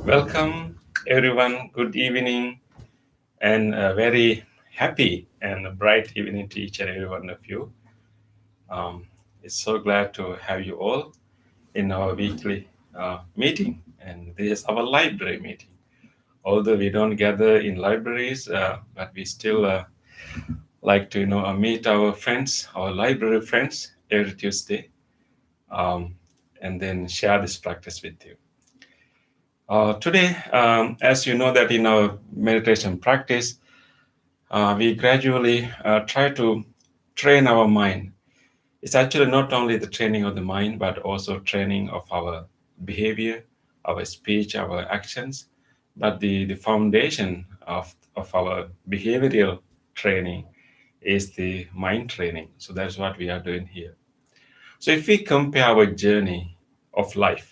Welcome, everyone. Good evening, and a very happy and a bright evening to each and every one of you. Um, it's so glad to have you all in our weekly meeting, and this is our library meeting. Although we don't gather in libraries, but we still like to, meet our friends, our library friends, every Tuesday, um, and then share this practice with you. Today, as you know that in our meditation practice, we gradually try to train our mind. It's actually not only the training of the mind, but also training of our behavior, our speech, our actions. But the foundation of our behavioral training is the mind training. So that's what we are doing here. So if we compare our journey of life,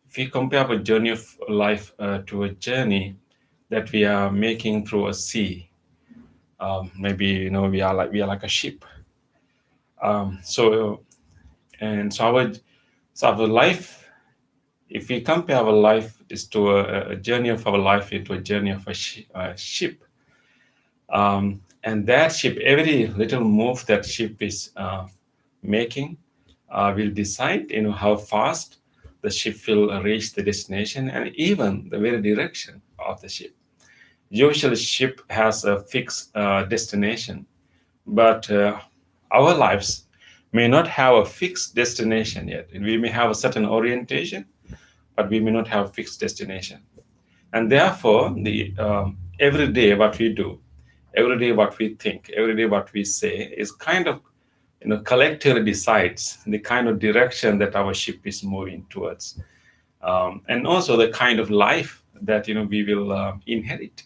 if we compare our journey of life to a journey that we are making through a sea, maybe we are like a ship. So and so our life, if we compare our life is to a journey of our life into a journey of a ship, and that ship, every little move that ship is making, will decide how fast the ship will reach the destination and even the very direction of the ship. Usually, ship has a fixed destination, but our lives may not have a fixed destination yet. We may have a certain orientation, but we may not have a fixed destination. And therefore, the every day what we do, every day what we think, every day what we say is kind of collectively decides the kind of direction that our ship is moving towards, and also the kind of life that we will inherit.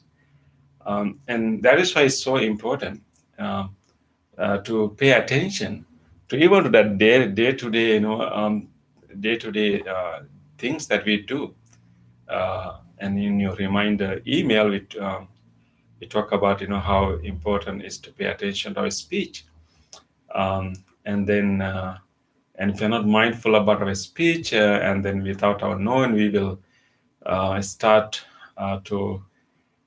And that is why it's so important to pay attention to even to that day to day, day to day things that we do. And in your reminder email, we talk about how important it is to pay attention to our speech. um, and then and if we're not mindful about our speech, and then without our knowing, we will start to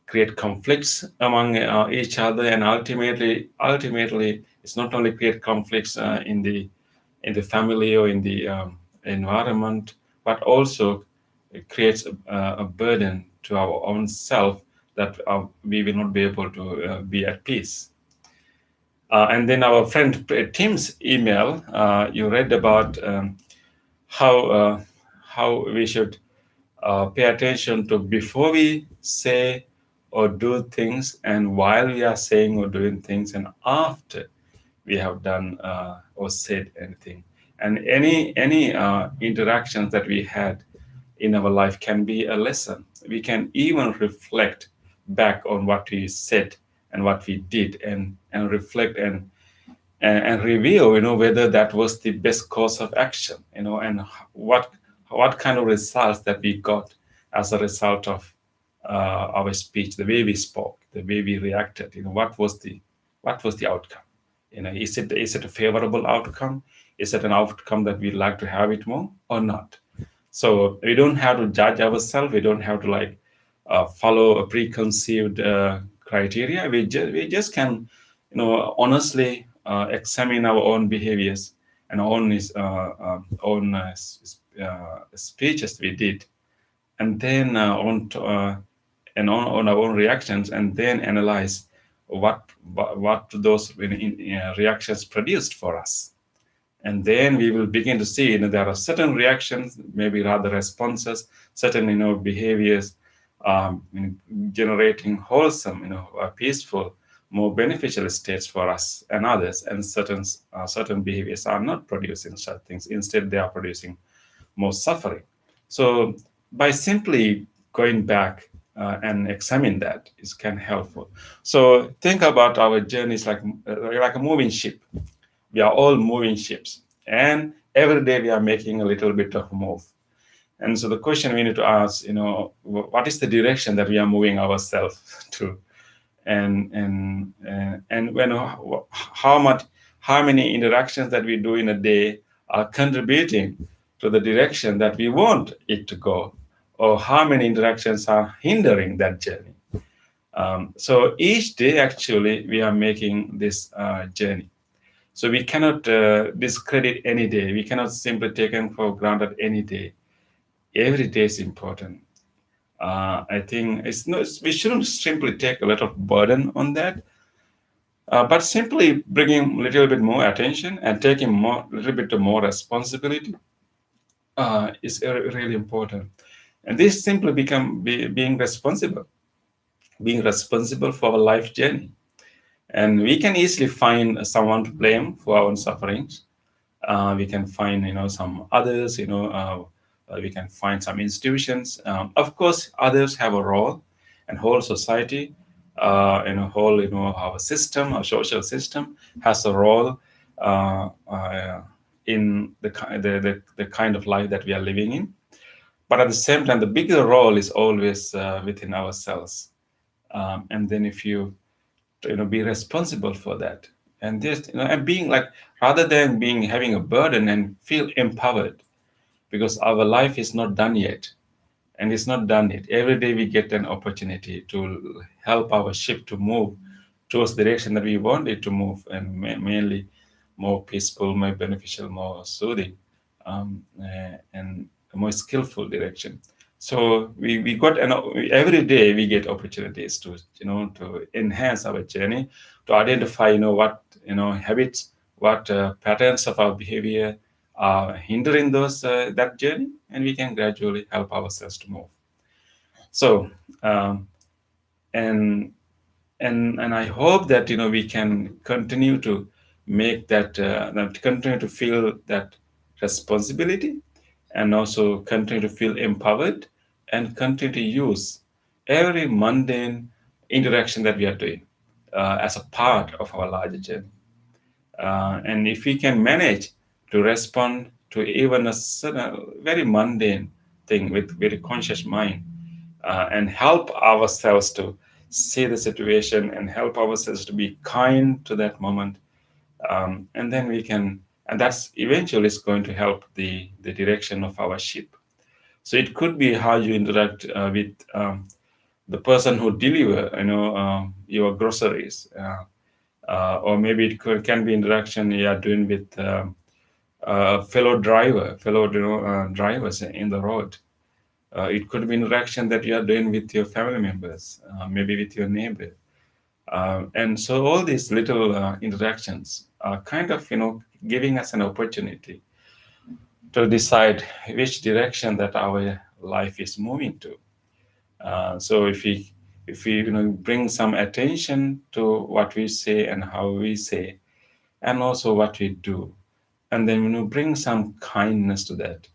create conflicts among each other, and ultimately it's not only create conflicts in the family or in the environment, but also it creates a burden to our own self, that we will not be able to be at peace. And then our friend Tim's email, you read about how how we should pay attention to before we say or do things, and while we are saying or doing things, and after we have done or said anything. And any interactions that we had in our life can be a lesson. We can even reflect back on what we said and what we did, and reflect and review, whether that was the best course of action, and what kind of results that we got as a result of our speech, the way we spoke, the way we reacted. What was the outcome? Is it a favorable outcome? Is it an outcome that we'd like to have it more or not? So we don't have to judge ourselves. We don't have to follow a preconceived criteria. We just can, honestly examine our own behaviors and own speeches we did, and then on our own reactions, and then analyze what those reactions produced for us. And then we will begin to see, there are certain reactions, maybe rather responses, certain behaviors, generating wholesome, peaceful, more beneficial states for us and others, and certain behaviors are not producing such things. Instead, they are producing more suffering. So by simply going back and examine that is can helpful. So think about our journeys like a moving ship. We are all moving ships, and every day we are making a little bit of move. And so the question we need to ask, what is the direction that we are moving ourselves to? And when how many interactions that we do in a day are contributing to the direction that we want it to go, or how many interactions are hindering that journey. So each day, actually, we are making this journey. So we cannot discredit any day. We cannot simply take for granted any day. Every day is important. I think we shouldn't simply take a lot of burden on that, but simply bringing a little bit more attention and taking a little bit more responsibility is really important. And this simply being responsible for our life journey. And we can easily find someone to blame for our own sufferings. We can find, some others, we can find some institutions. Of course, others have a role, and whole society, whole, our system, our social system has a role in the kind of life that we are living in. But at the same time, the bigger role is always within ourselves. And then if you be responsible for that, and just and being like, rather than being having a burden, and feel empowered, because our life is not done yet, and it's not done yet. Every day we get an opportunity to help our ship to move towards the direction that we want it to move, and mainly more peaceful, more beneficial, more soothing, and a more skillful direction. So we got every day we get opportunities to to enhance our journey, to identify what habits, what patterns of our behavior are hindering those that journey, and we can gradually help ourselves to move. So um, and and I hope that we can continue to make that continue to feel that responsibility, and also continue to feel empowered, and continue to use every mundane interaction that we are doing as a part of our larger journey. And if we can manage to respond to even a very mundane thing with very conscious mind, and help ourselves to see the situation and help ourselves to be kind to that moment, and then we can, and that's eventually is going to help the direction of our ship. So it could be how you interact with the person who deliver, your groceries, or maybe can be interaction you are doing with fellow drivers in the road. It could be interaction that you are doing with your family members, maybe with your neighbor. And so all these little interactions are kind of, giving us an opportunity to decide which direction that our life is moving to. So if we bring some attention to what we say and how we say, and also what we do, and then bring some kindness to that,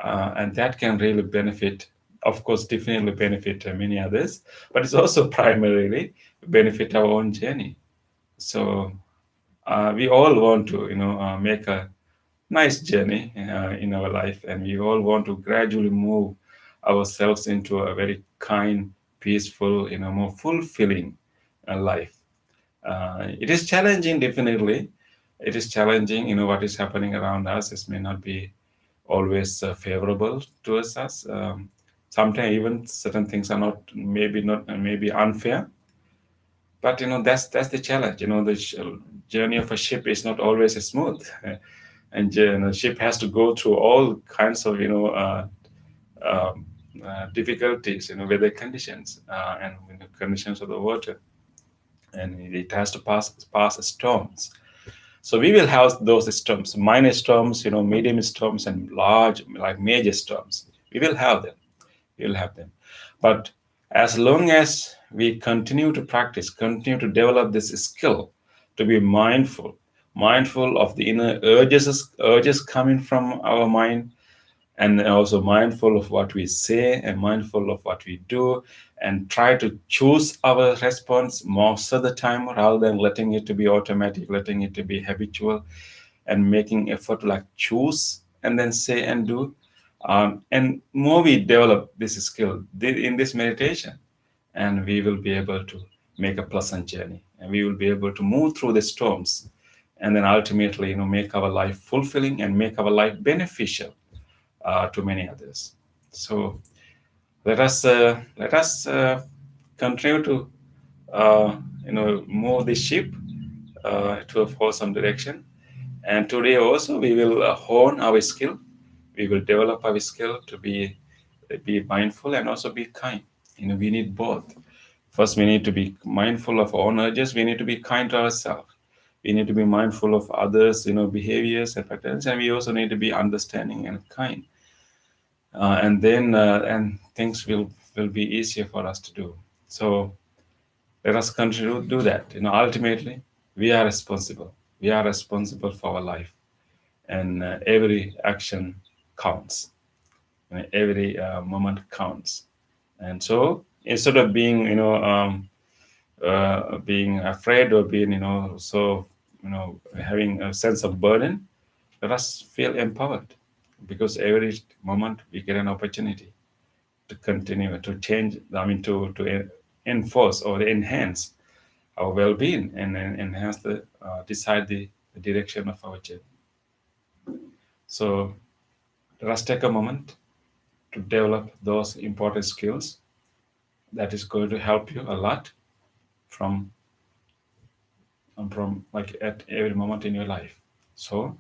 and that can really benefit, of course, definitely benefit many others, but it's also primarily benefit our own journey. So we all want to make a nice journey in our life, and we all want to gradually move ourselves into a very kind, peaceful, more fulfilling life. It is challenging, definitely. It is challenging. What is happening around us. It may not be always favorable towards us. Sometimes even certain things are not maybe unfair. But that's the challenge. The journey of a ship is not always smooth, and the ship has to go through all kinds of um, difficulties, weather conditions, and conditions of the water, and it has to pass storms. So we will have those storms, minor storms, medium storms, and large, like major storms. We will have them. We will have them. But as long as we continue to practice, continue to develop this skill to be mindful of the inner urges coming from our mind, and also mindful of what we say and mindful of what we do, and try to choose our response most of the time rather than letting it to be automatic, letting it to be habitual, and making effort to like choose and then say and do. And more we develop this skill in this meditation, and we will be able to make a pleasant journey, and we will be able to move through the storms, and then ultimately make our life fulfilling and make our life beneficial to many others. So let us continue to move the ship to a wholesome direction. And today also we will hone our skill. We will develop our skill to be mindful and also be kind. We need both. First, we need to be mindful of our own urges. We need to be kind to ourselves. We need to be mindful of others, behaviors and patterns, and we also need to be understanding and kind. And things will be easier for us to do. So let us continue to do that. Ultimately, we are responsible. We are responsible for our life, and every action counts. Every moment counts. And so instead of being afraid or being having a sense of burden, let us feel empowered, because every moment we get an opportunity to continue to change, to enforce or enhance our well-being, and enhance decide the direction of our journey. So let us take a moment to develop those important skills that is going to help you a lot from from like at every moment in your life. So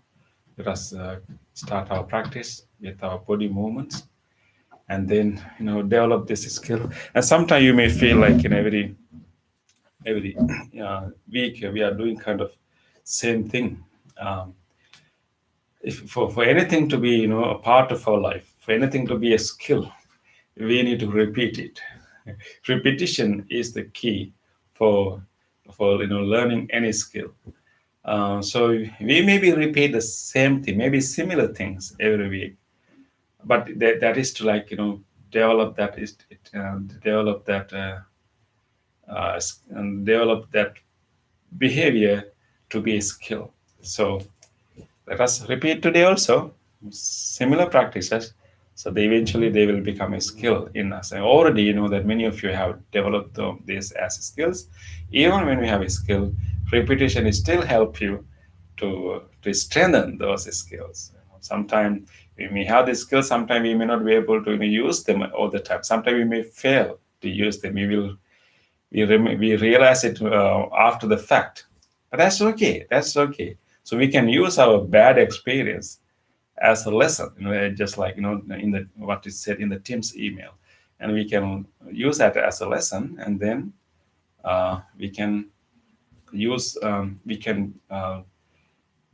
let us start our practice with our body movements, and then develop this skill. And sometimes you may feel like in every week we are doing kind of same thing. Um, if for anything to be a part of our life, for anything to be a skill, we need to repeat it. Repetition is the key for learning any skill. So we maybe repeat the same thing, maybe similar things every week, but that is to develop that is develop that and develop that behavior to be a skill. So let us repeat today also similar practices. So they eventually they will become a skill in us. And already you know that many of you have developed this as skills. Even when we have a skill, repetition is still help you to strengthen those skills. Sometimes we may have the skills, sometimes we may not be able to use them all the time. Sometimes we may fail to use them. We realize it after the fact, but that's okay. That's okay. So we can use our bad experience as a lesson, just like in the what is said in the Tim's email, and we can use that as a lesson, and then we can we can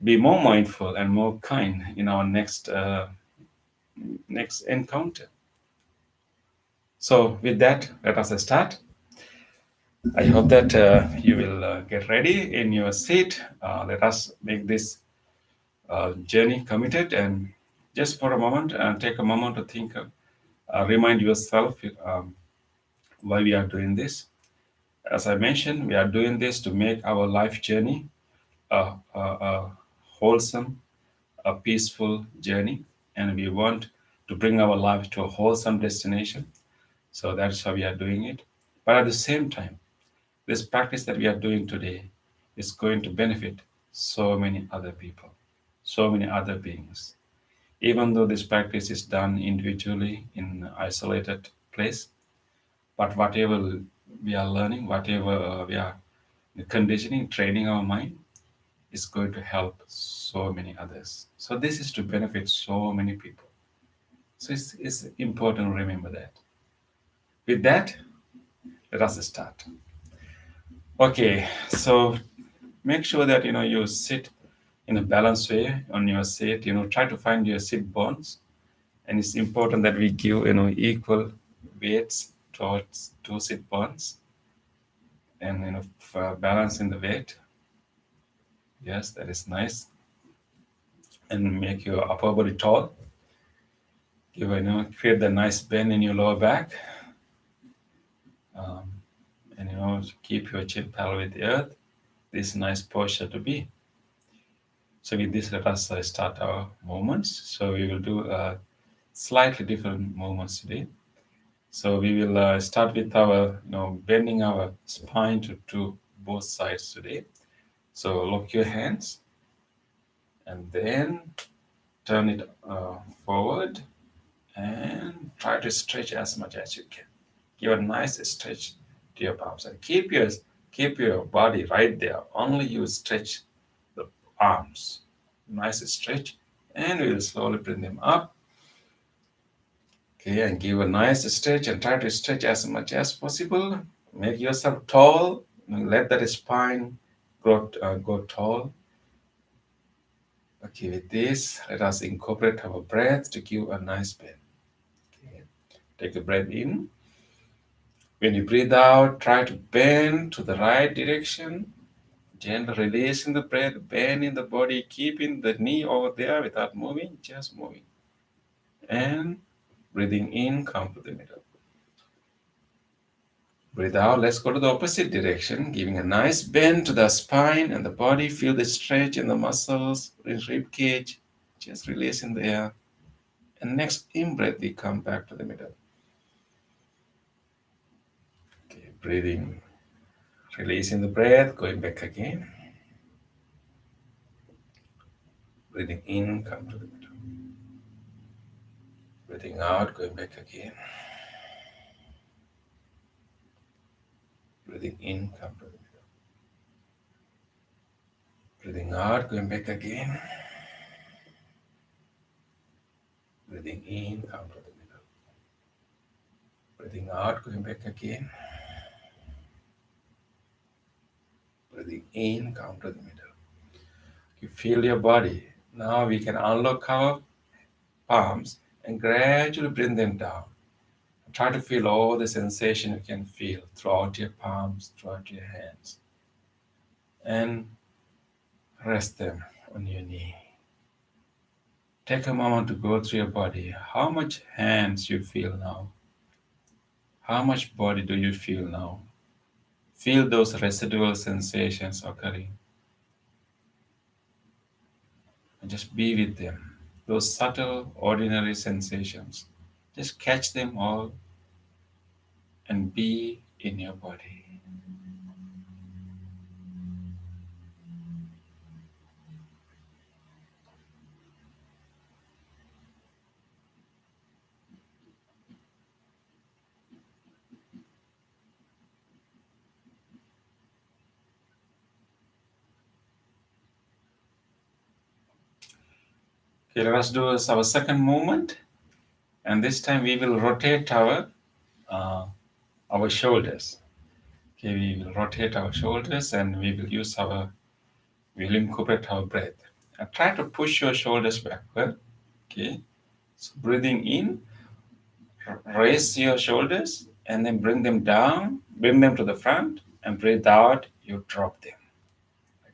be more mindful and more kind in our next encounter. So with that, let us start. I hope that you will get ready in your seat. Let us make this journey committed, and just for a moment, take a moment to think, remind yourself why we are doing this. As I mentioned, we are doing this to make our life journey a wholesome, a peaceful journey, and we want to bring our life to a wholesome destination. So that's how we are doing it. But at the same time, this practice that we are doing today is going to benefit so many other people, so many other beings. Even though this practice is done individually in an isolated place, but whatever we are learning, whatever we are conditioning, training our mind, is going to help so many others. So this is to benefit so many people. So it's important to remember that. With that, let us start. Okay, so make sure that you sit in a balanced way on your seat. Try to find your seat bones, and it's important that we give equal weights towards two seat bones, and for balancing the weight. Yes, that is nice, and make your upper body tall. Create the nice bend in your lower back, um, and keep your chin parallel with the earth. This is nice posture to be. So with this, let us start our movements. So we will do slightly different movements today. So we will start with our, bending our spine to both sides today. So lock your hands and then turn it forward and try to stretch as much as you can. Give a nice stretch to your palms and keep your body right there. Only you stretch the arms. Nice stretch, and we will slowly bring them up. Okay, and give a nice stretch and try to stretch as much as possible. Make yourself tall. And let that spine go tall. Okay, with this, let us incorporate our breath to give a nice bend. Okay. Take a breath in. When you breathe out, try to bend to the right direction. Gentle release in the breath, bend in the body, keeping the knee over there without moving, just moving. And breathing in, come to the middle. Breathe out, let's go to the opposite direction, giving a nice bend to the spine and the body. Feel the stretch in the muscles, in rib cage. Just release in the air. And next in breath, we come back to the middle. Okay, breathing, releasing the breath, going back again. Breathing in, come to the middle. Breathing out, going back again. Breathing in, come to the middle. Breathing out, going back again. Breathing in, come to the middle. Breathing out, going back again. Breathing in, come to the middle. You feel your body. Now we can unlock our palms and gradually bring them down. Try to feel all the sensation you can feel throughout your palms, throughout your hands. And rest them on your knee. Take a moment to go through your body. How much hands you feel now? How much body do you feel now? Feel those residual sensations occurring. and just be with them. Those subtle, ordinary sensations, just catch them all and be in your body. Okay, let us do our second movement, and this time we will rotate uh, our shoulders. Okay, we will rotate our shoulders, and we will incorporate our breath. And try to push your shoulders backward. Okay, so breathing in, raise your shoulders, and then bring them down, bring them to the front, and breathe out. You drop them.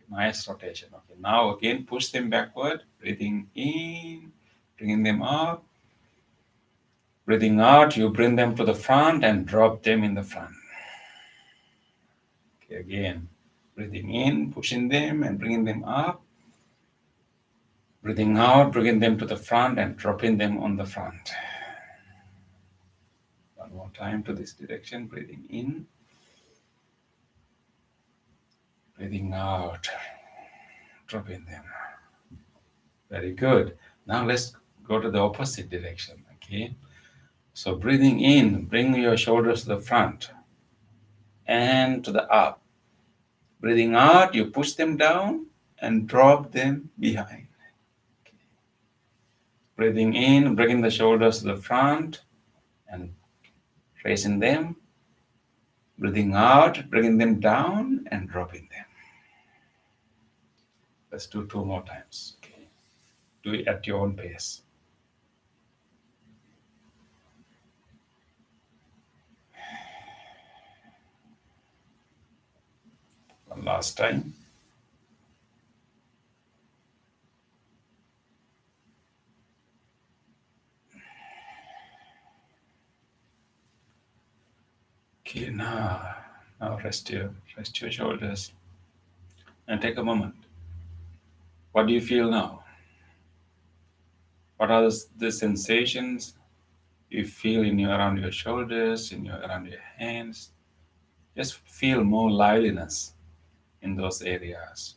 Nice rotation. Okay, now again push them backward, breathing in, bringing them up. Breathing out, you bring them to the front and drop them in the front. Okay, again, breathing in, pushing them and bringing them up. Breathing out, bringing them to the front and dropping them on the front. One more time to this direction, breathing in, breathing out, dropping them. Very good. Now let's go to the opposite direction, okay? So breathing in, bring your shoulders to the front and to the up. Breathing out, you push them down and drop them behind. Okay. Breathing in, bringing the shoulders to the front and raising them. Breathing out, bringing them down and dropping them. Let's do 2 more times. Okay. Do it at your own pace. One last time. Okay, now rest your shoulders and take a moment. What do you feel now? What are the sensations you feel around your shoulders, around your hands? Just feel more liveliness in those areas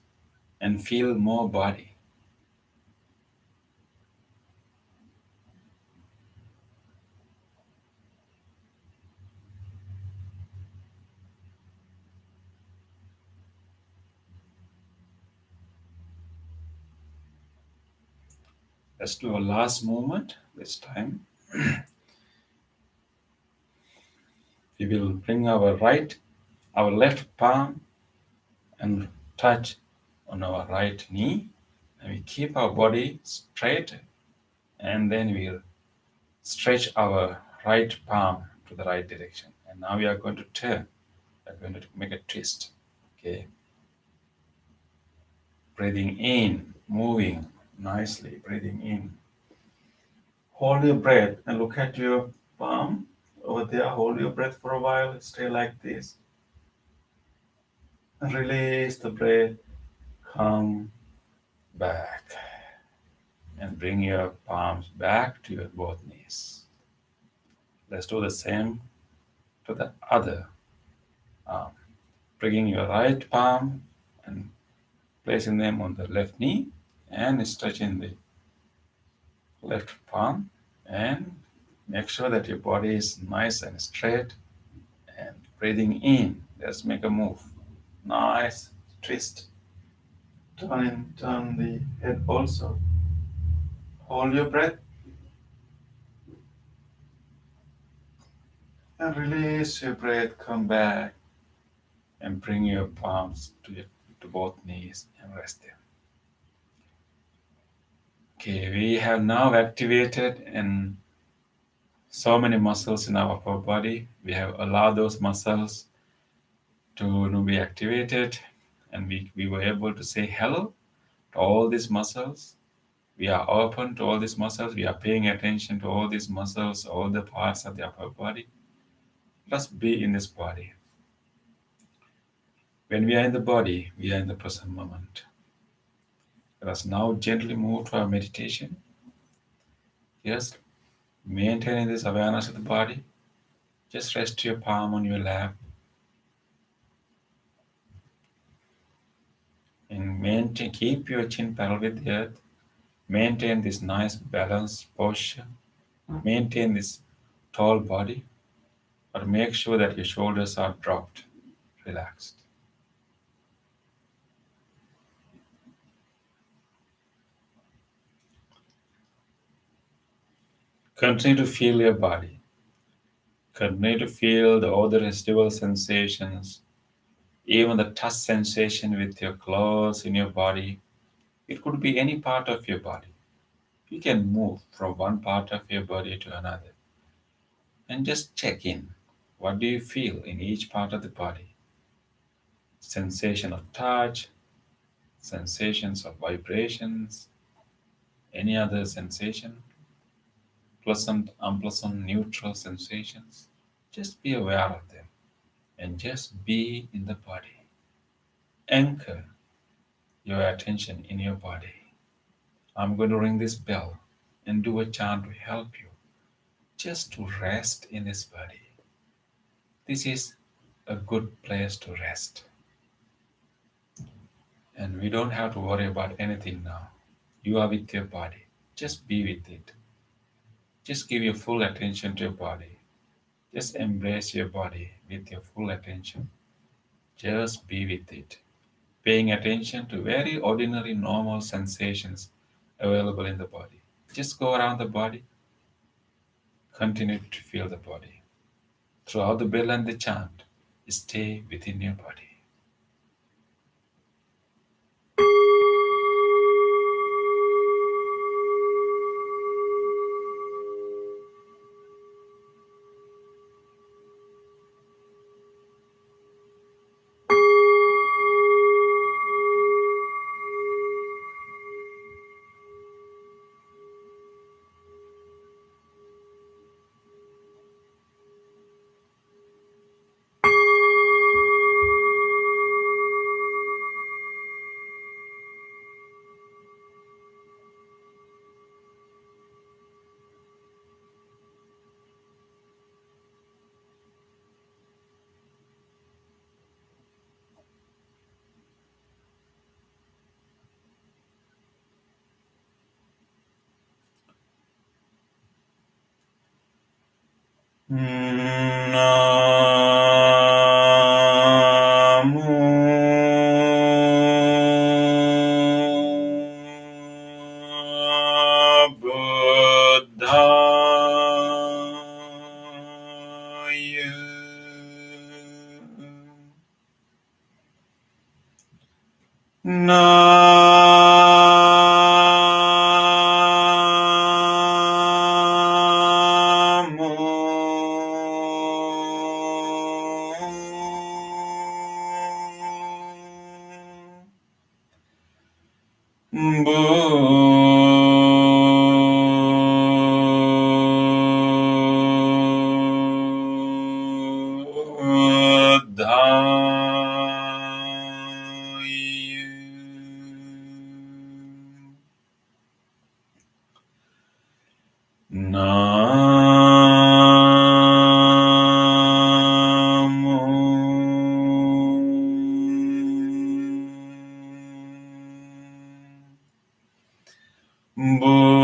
and feel more body. Let's do a last movement this time. We will bring our left palm and touch on our right knee. And we keep our body straight, and then we'll stretch our right palm to the right direction. And now we are going to turn. We're going to make a twist. Okay. Breathing in, moving nicely, breathing in. Hold your breath and look at your palm over there. Hold your breath for a while. Stay like this. And release the breath. Come back. And bring your palms back to your both knees. Let's do the same to the other arm. Bringing your right palm and placing them on the left knee and stretching the left palm, and make sure that your body is nice and straight, and breathing in. Let's make a move. Nice twist. Turn the head also. Hold your breath and release your breath. Come back and bring your palms to both knees and rest them. Okay, we have now activated and so many muscles in our upper body. We have allowed those muscles to be activated, and we were able to say hello to all these muscles. We are open to all these muscles. We are paying attention to all these muscles, all the parts of the upper body. Let's be in this body. When we are in the body, we are in the present moment. Let us now gently move to our meditation. Just maintaining this awareness of the body. Just rest your palm on your lap and keep your chin parallel with the earth. Maintain this nice balanced posture. Maintain this tall body, but make sure that your shoulders are dropped, relaxed. Continue to feel your body. Continue to feel the other residual sensations, even the touch sensation with your clothes in your body. It could be any part of your body. You can move from one part of your body to another and just check in. What do you feel in each part of the body? Sensation of touch, sensations of vibrations, any other sensation, pleasant, unpleasant, neutral sensations. Just be aware of them and just be in the body. Anchor your attention in your body. I'm going to ring this bell and do a chant to help you just to rest in this body. This is a good place to rest. And we don't have to worry about anything now. You are with your body. Just be with it. Just give your full attention to your body. Just embrace your body with your full attention. Just be with it. Paying attention to very ordinary, normal sensations available in the body. Just go around the body. Continue to feel the body. Throughout the bell and the chant, stay within your body. Namo Buddhaya. Namo Buddhaya. Namo Buddhaya. Namo Buddhaya.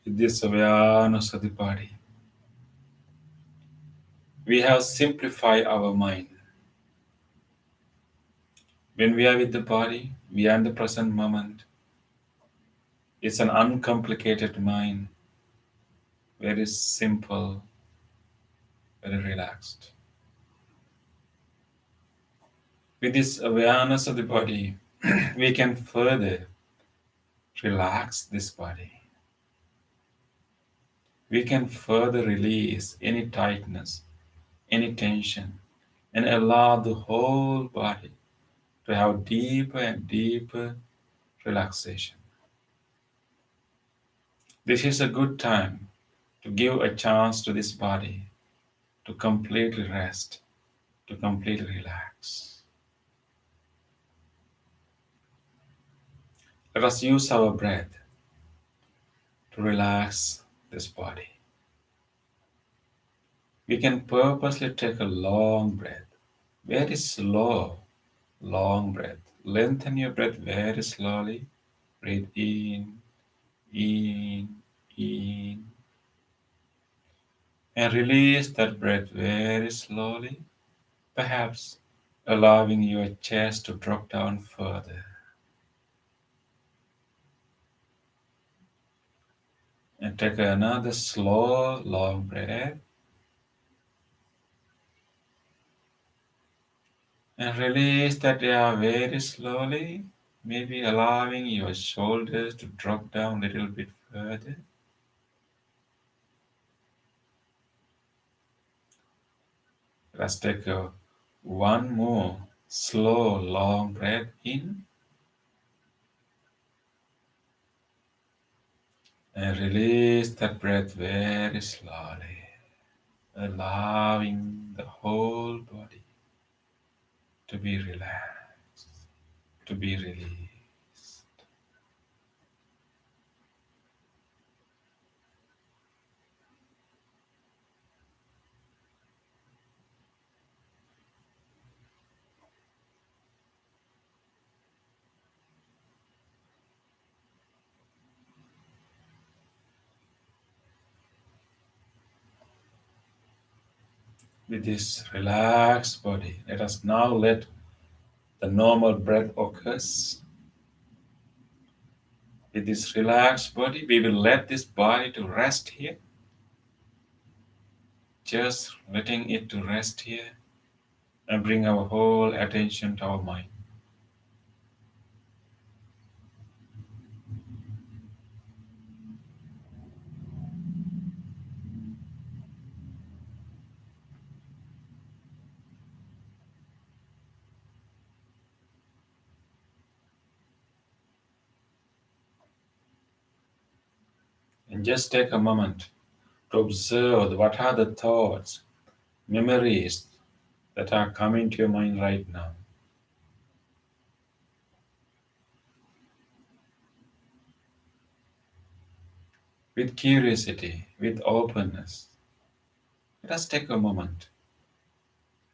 with this awareness of the body. We have simplified our mind. When we are with the body, we are in the present moment. It's an uncomplicated mind, very simple, very relaxed. With this awareness of the body, we can further relax this body. We can further release any tightness, any tension, and allow the whole body to have deeper and deeper relaxation. This is a good time to give a chance to this body to completely rest, to completely relax. Let us use our breath to relax this body. We can purposely take a long breath, very slow, long breath. Lengthen your breath very slowly. Breathe in, in, and release that breath very slowly, perhaps allowing your chest to drop down further. And take another slow, long breath. And release that air very slowly, maybe allowing your shoulders to drop down a little bit further. Let's take one more slow, long breath in and release that breath very slowly, allowing the whole body to be relaxed, to be released. With this relaxed body, let us now let the normal breath occurs. With this relaxed body, we will let this body to rest here. Just letting it to rest here and bring our whole attention to our mind. And just take a moment to observe what are the thoughts, memories that are coming to your mind right now. With curiosity, with openness, let us take a moment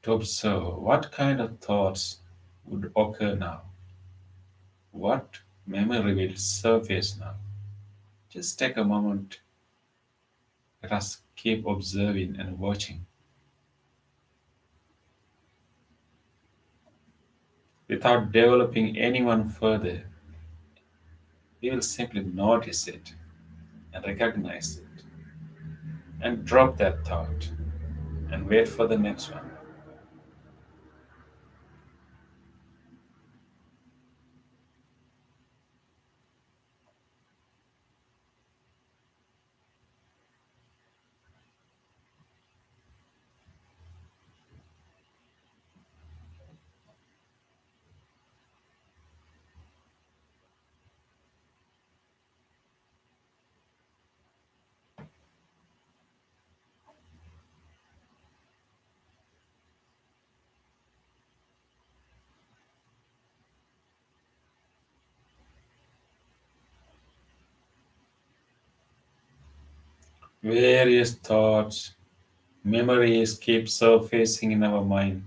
to observe what kind of thoughts would occur now. What memory will surface now? Just take a moment. Let us keep observing and watching. Without developing anyone further, we will simply notice it and recognize it and drop that thought and wait for the next one. Various thoughts, memories keep surfacing in our mind.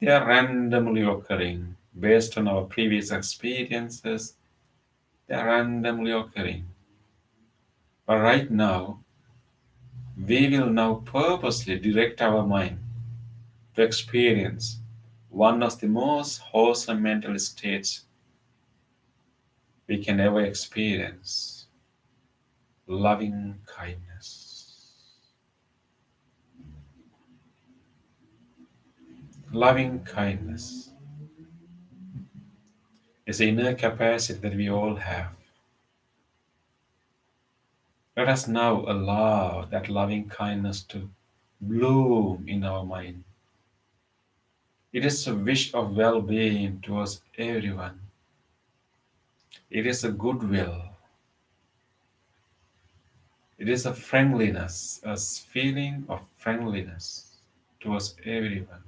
They are randomly occurring based on our previous experiences. They are randomly occurring. But right now, we will now purposely direct our mind to experience one of the most wholesome mental states we can ever experience: loving kindness. Loving kindness is the inner capacity that we all have. Let us now allow that loving kindness to bloom in our mind. It is a wish of well being towards everyone. It is a goodwill. It is a friendliness, a feeling of friendliness towards everyone.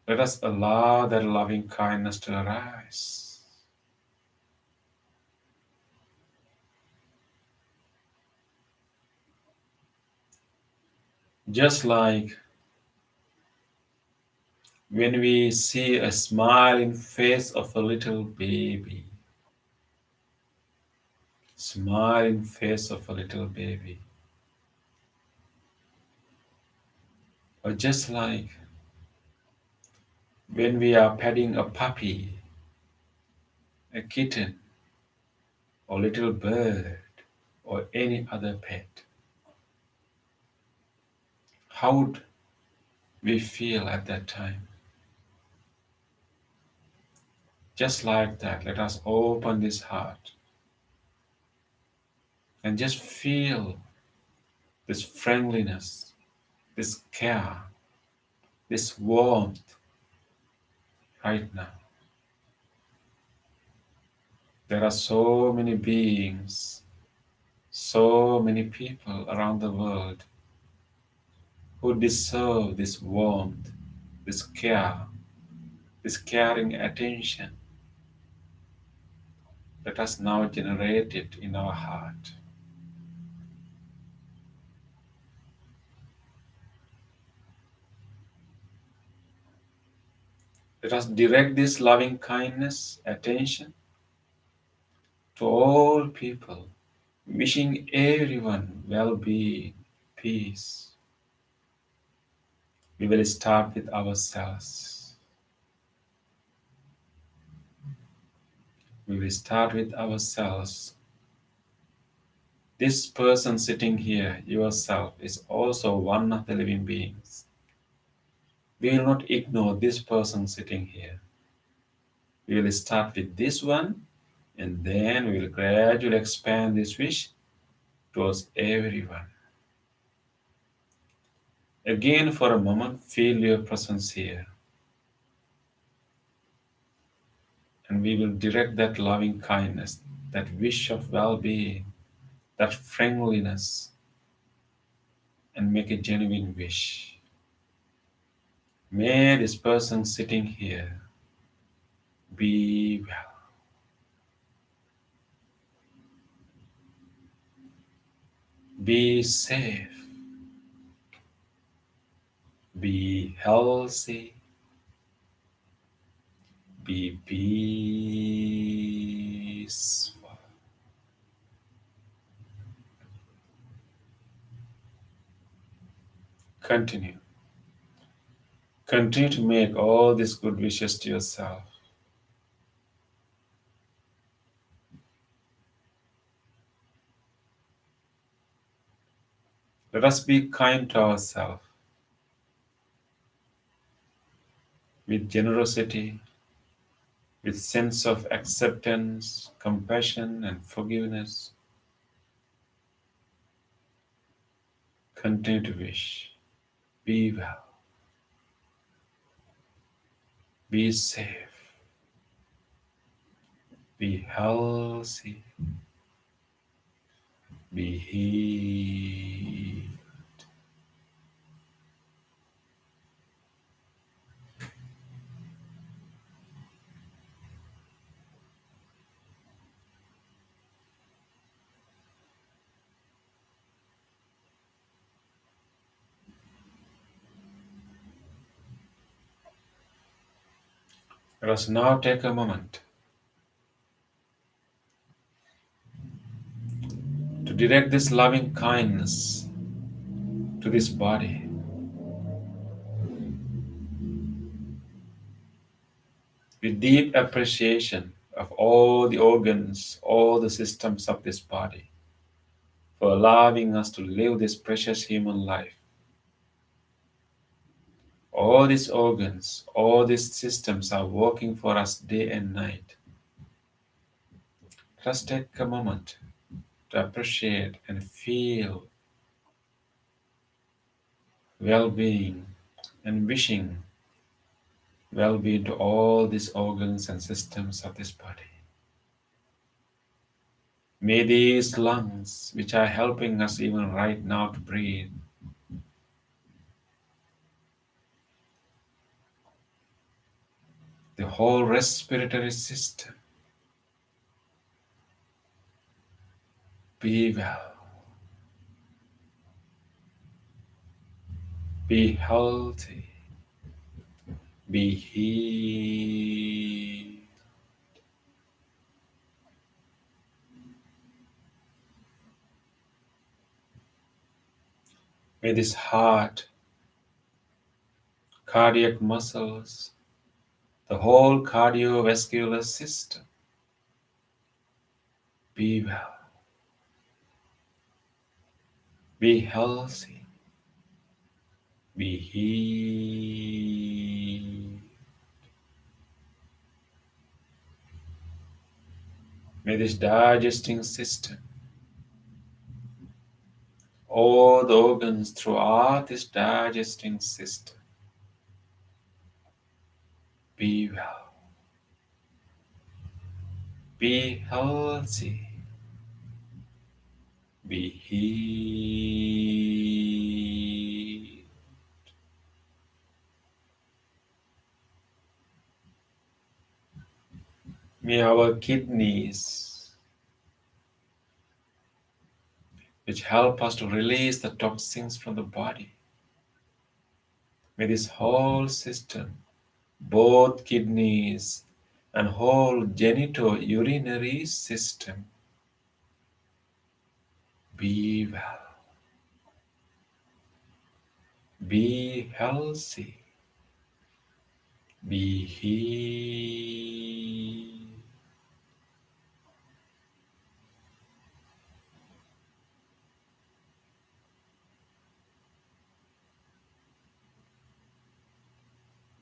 Let us allow that loving kindness to arise. Just like when we see a smiling face of a little baby, smiling face of a little baby, or just like when we are petting a puppy, a kitten, or little bird, or any other pet, how would we feel at that time? Just like that, let us open this heart and just feel this friendliness, this care, this warmth right now. There are so many beings, so many people around the world who deserve this warmth, this care, this caring attention. Let us now generate it in our heart. Let us direct this loving kindness, attention to all people, wishing everyone well being, peace. We will start with ourselves. We will start with ourselves. This person sitting here, yourself, is also one of the living beings. We will not ignore this person sitting here. We will start with this one, and then we will gradually expand this wish towards everyone. Again, for a moment, feel your presence here. And we will direct that loving kindness, that wish of well being, that friendliness, and make a genuine wish. May this person sitting here be well, be safe, be healthy, be peaceful. Continue. Continue to make all these good wishes to yourself. Let us be kind to ourselves with generosity, with sense of acceptance, compassion, and forgiveness. Continue to wish. Be well. Be safe. Be healthy. Be healed. Let us now take a moment direct this loving kindness to this body. With deep appreciation of all the organs, all the systems of this body, for allowing us to live this precious human life. All these organs, all these systems are working for us day and night. Just take a moment to appreciate and feel well-being and wishing well-being to all these organs and systems of this body. May these lungs, which are helping us even right now to breathe, the whole respiratory system be well, be healthy, be healed. May this heart, cardiac muscles, the whole cardiovascular system be well, be healthy, be healed. May this digesting system, all the organs throughout this digesting system be well, be healthy, be healed. May our kidneys, which help us to release the toxins from the body, may this whole system, both kidneys and whole genitourinary system be well, be healthy, be healed.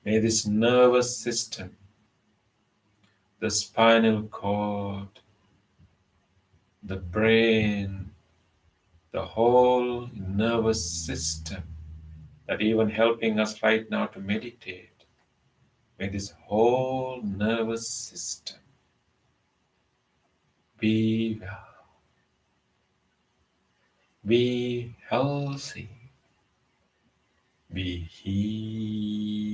May this nervous system, the spinal cord, the brain, the whole nervous system that even helping us right now to meditate, may this whole nervous system be well, be healthy, be healed.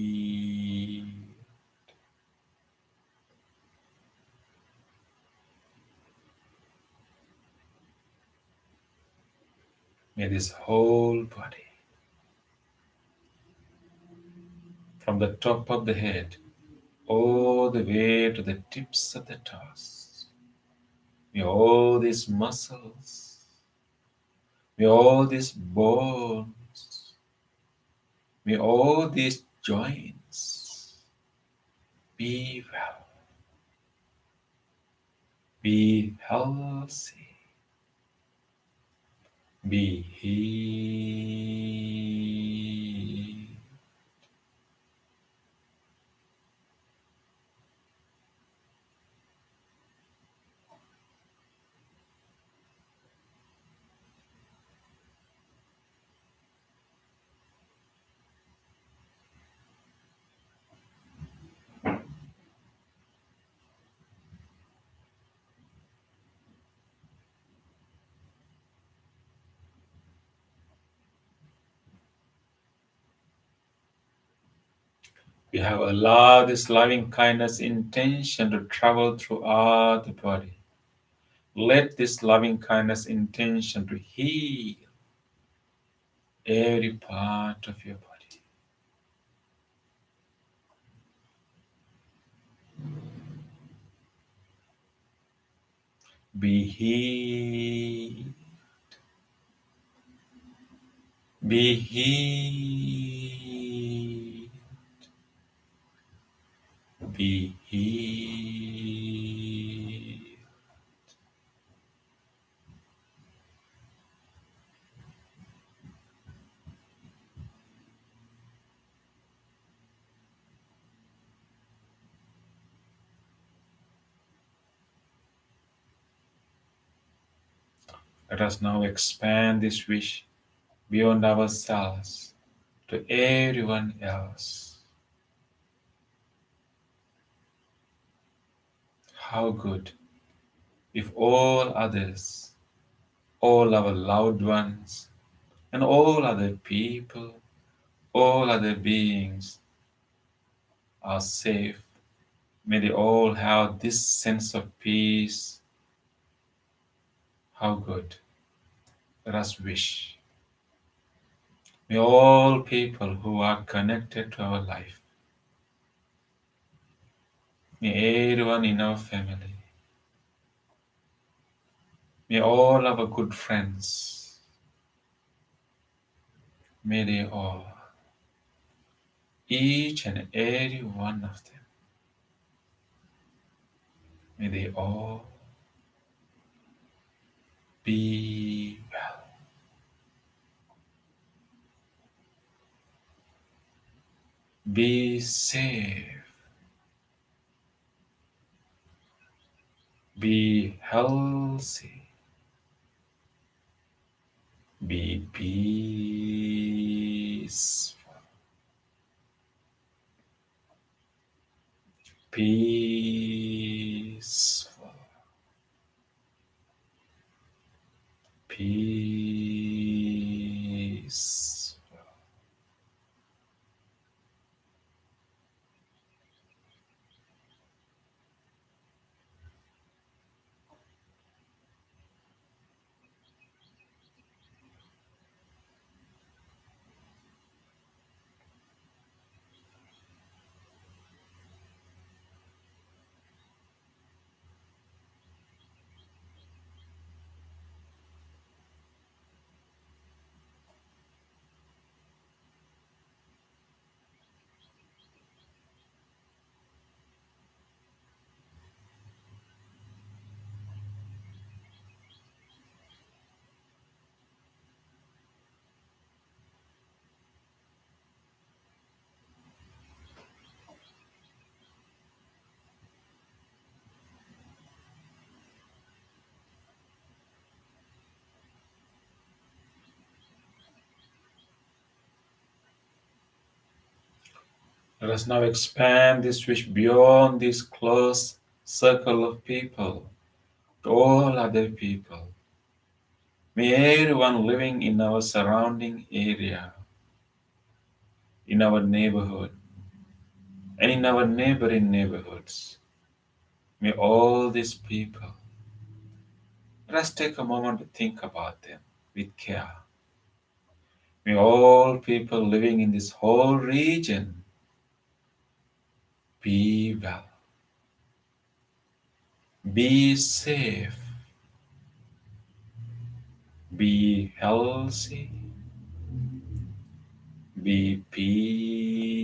May this whole body, from the top of the head all the way to the tips of the toes, may all these muscles, may all these bones, may all these joints be well, be healthy, be healed. We have allowed this loving kindness intention to travel throughout the body. Let this loving kindness intention to heal every part of your body. Be healed, Be healed. Be healed. Let us now expand this wish beyond ourselves to everyone else. How good if all others, all our loved ones, and all other people, all other beings are safe. May they all have this sense of peace. How good. Let us wish. May all people who are connected to our life, may everyone in our family, may all our good friends, may they all, each and every one of them, may they all be well, be safe, be healthy, be peaceful, peaceful, peaceful. Let us now expand this wish beyond this close circle of people to all other people. May everyone living in our surrounding area, in our neighborhood, and in our neighboring neighborhoods, may all these people, let us take a moment to think about them with care. May all people living in this whole region be well, be safe, be healthy, be peaceful.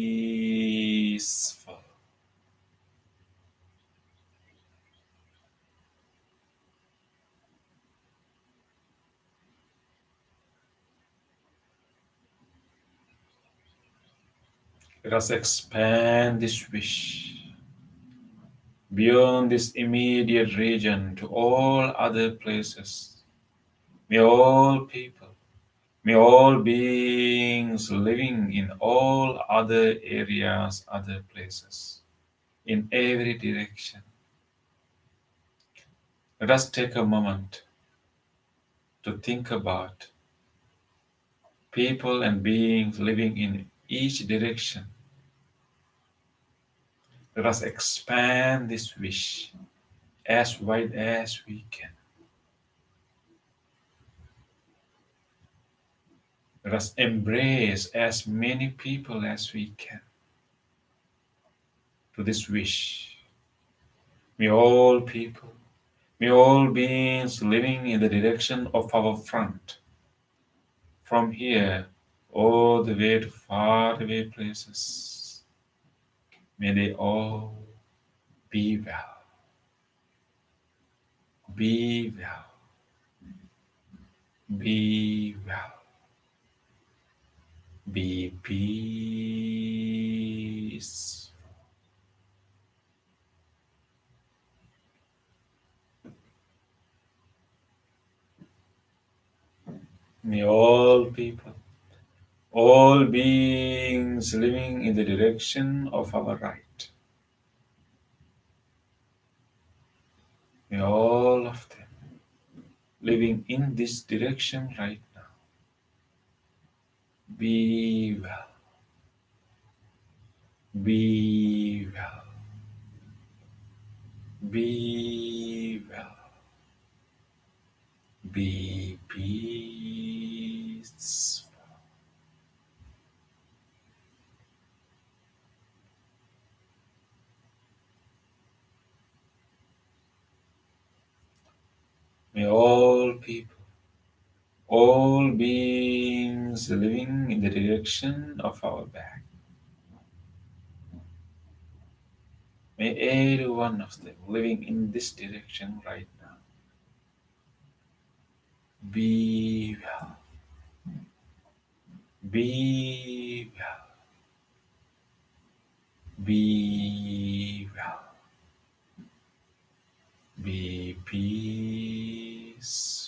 Let us expand this wish beyond this immediate region to all other places. May all people, may all beings living in all other areas, other places, in every direction. Let us take a moment to think about people and beings living in each direction. Let us expand this wish as wide as we can. Let us embrace as many people as we can to this wish. May all people, may all beings living in the direction of our front, from here all the way to far away places. May they all be well, be well, be well, be peace. May all people, all beings living in the direction of our right, may all of them living in this direction right now be well, be well, be well, be peace. May all people, all beings living in the direction of our back, may every one of them living in this direction right now be well, be well, be well, be peace.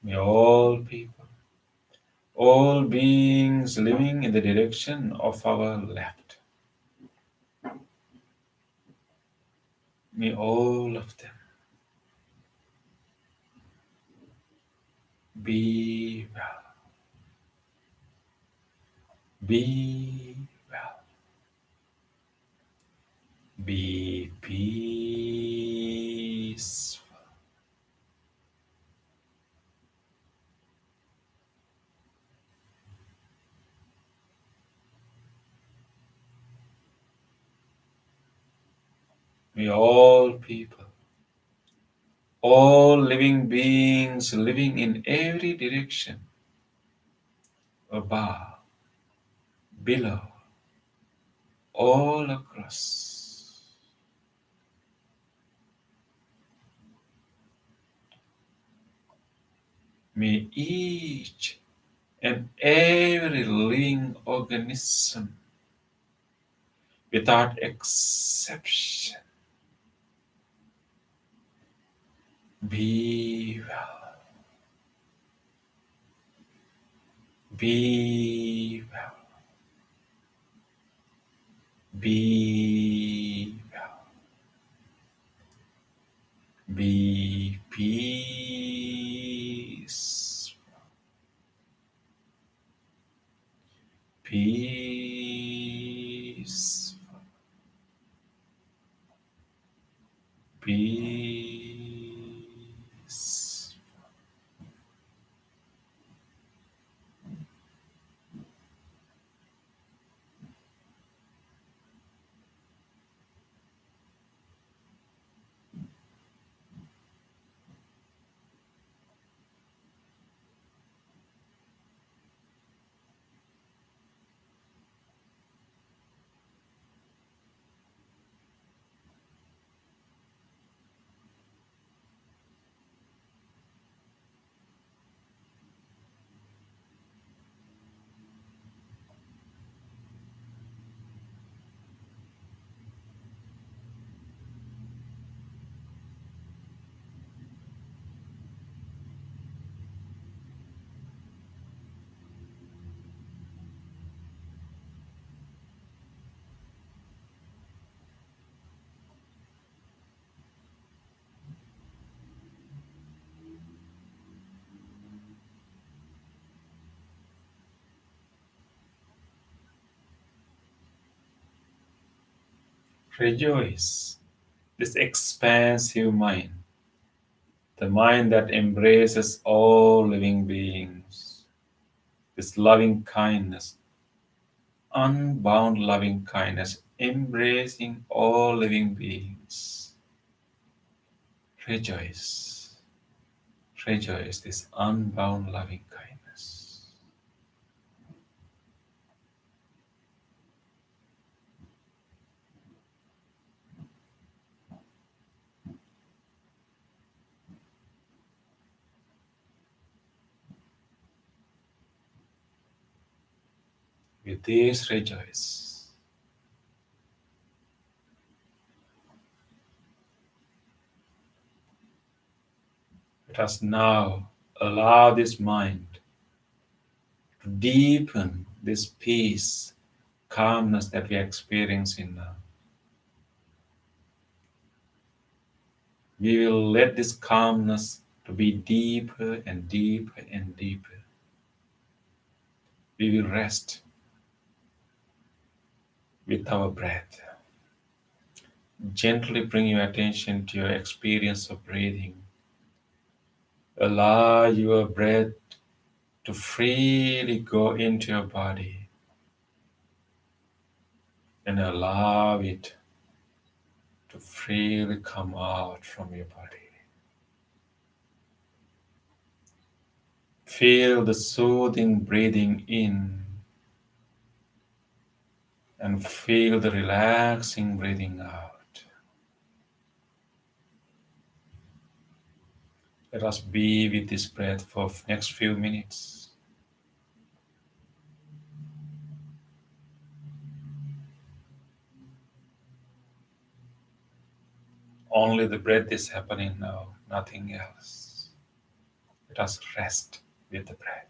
May all people, all beings living in the direction of our left, may all of them be well, be well, be peaceful. May all people, all living beings living in every direction, above, below, all across, may each and every living organism, without exception, be well, be well, be well, be peace, peace, peace. Rejoice, this expansive mind, the mind that embraces all living beings, this loving kindness, unbound loving kindness, embracing all living beings. rejoice, rejoice this unbound loving kindness. With this rejoice, let us now allow this mind to deepen this peace, calmness that we are experiencing now. We will let this calmness to be deeper and deeper and deeper. We will rest with our breath. Gently bring your attention to your experience of breathing. Allow your breath to freely go into your body and allow it to freely come out from your body. Feel the soothing breathing in and feel the relaxing breathing out. Let us be with this breath for the next few minutes. Only the breath is happening now, nothing else. Let us rest with the breath.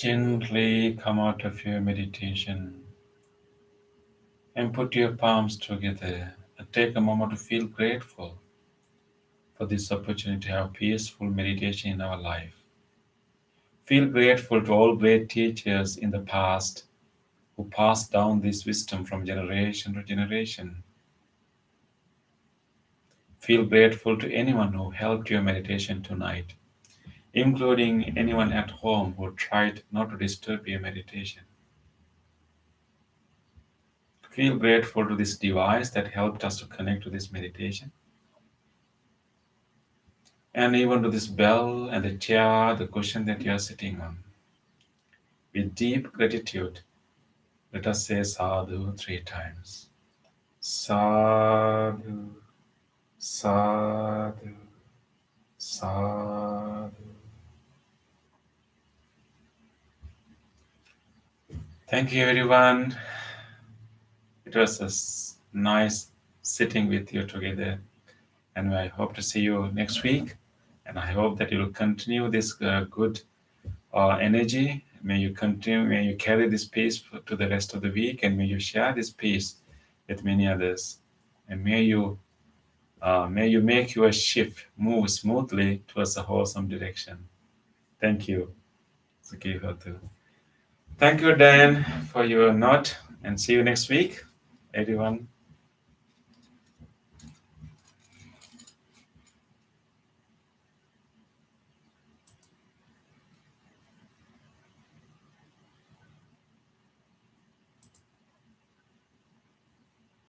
Gently come out of your meditation and put your palms together and take a moment to feel grateful for this opportunity to have peaceful meditation in our life. Feel grateful to all great teachers in the past who passed down this wisdom from generation to generation. Feel grateful to anyone who helped your meditation tonight, including anyone at home who tried not to disturb your meditation. Feel grateful to this device that helped us to connect to this meditation, and even to this bell and the chair, the cushion that you are sitting on. With deep gratitude, let us say sadhu 3 times. Sadhu, sadhu, sadhu. Thank you, everyone. It was nice sitting with you together, and I hope to see you next week. And I hope that you will continue this good energy. May you continue, may you carry this peace to the rest of the week, and may you share this peace with many others. And may you make your ship move smoothly towards a wholesome direction. Thank you, Sakihatu. Thank you, Dan, for your note, and see you next week, everyone.